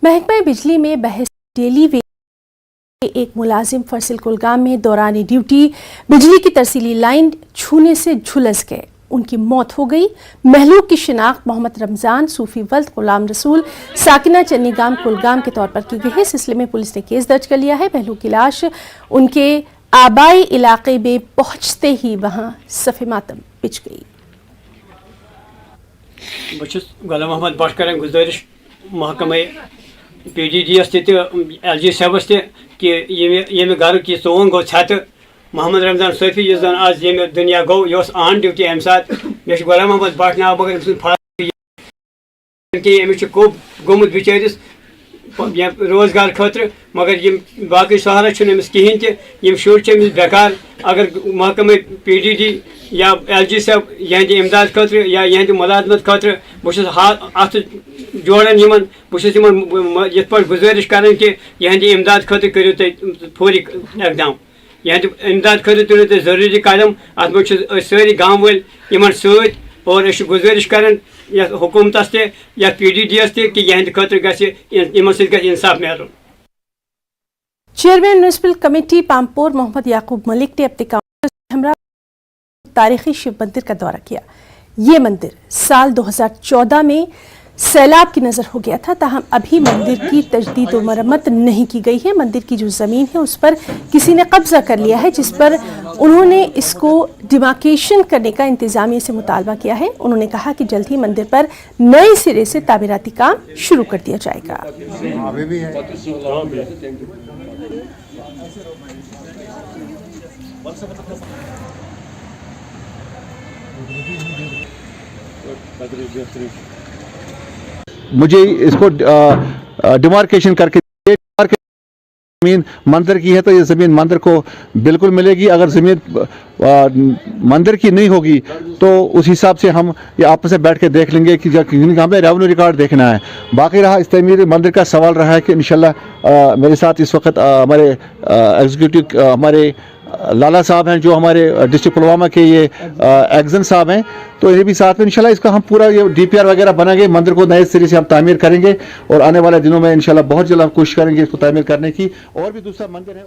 महकमा बिजली में बहस डेली वे एक मुलाजिम फरसिल कुलगाम में दौरान ड्यूटी बिजली की तरसीली लाइन छूने से झुलस गए, उनकी मौत हो गई। महलूक की शिनाख्त मोहम्मद रमजान सूफी वल्द गुलाम रसूल साकिना चन्नीगाम कुलगाम के तौर पर की गई है। इस सिलसिले में पुलिस ने केस दर्ज कर लिया है। महलूक की लाश उनके आबाई इलाके में पहुंचते ही वहां सफ़े मातम पिच गई। गुलाम मोहम्मद बट कर गुजारिश महकमे PDD LG साहबस कि ये घर की सोन गो छत मोहम्मद रमजान सफ़ी इस जन आज ये दुनिया गो ये ऑन ड्यूटी अम सात मे गुलाम मोहम्मद बट नाव मगर अमिस गोमुत बिचारिस रोजगार खतर मगर ये बाकी सहारा अमिस कहें तम शुर बेकार। अगर महकमे PDD या LG साहब यहद इमदाद खतर या यहद मुलाजमत खतर अत जोड़न ये गुजारिश कर कि यहद इमदाद खतर करो तुम फौरी इकदाम, यहद इमदाद खतर तुलो तुम जरूरी कदम। अत मे सारी गाँव वाल इन सत और गुजारिश कर हुकूमतस या PDD कि यहद खतर इन इंसाफ मिलन। Chairman municipal committee Pampore Mohammad याकूब मलिक ने अपने काउंटर से हमरा तारीखी शिव मंदिर का दौरा किया। ये मंदिर साल 2014 में सैलाब की नज़र हो गया था, ताहम अभी मंदिर की तजदीद व मरम्मत नहीं की गई है। मंदिर की जो ज़मीन है उस पर किसी ने कब्जा कर लिया है, जिस पर उन्होंने इसको डिमार्केशन करने का इंतज़ामिया से मुतालबा किया है। उन्होंने कहा कि जल्द ही मंदिर पर नए सिरे से तामीराती काम शुरू कर दिया जाएगा। मुझे इसको डिमार्केशन करके ज़मीन मंदिर की है तो ये ज़मीन मंदिर को बिल्कुल मिलेगी। अगर ज़मीन मंदिर की नहीं होगी तो उस हिसाब से हम ये आपस में बैठ के देख लेंगे कि हमें रेवेन्यू रिकॉर्ड देखना है। बाकी रहा इस तमीर मंदिर का सवाल रहा है कि इंशाल्लाह मेरे साथ इस वक्त हमारे एग्जीक्यूटिव हमारे लाला साहब हैं जो हमारे डिस्ट्रिक्ट पुलवामा के ये एग्जन साहब हैं, तो ये भी साथ में इंशाल्लाह इसका हम पूरा ये DPR वगैरह बनाएंगे, मंदिर को नए सिरे से हम तामीर करेंगे और आने वाले दिनों में इंशाल्लाह बहुत जल्द हम कोशिश करेंगे इसको तामीर करने की। और भी दूसरा मंदिर है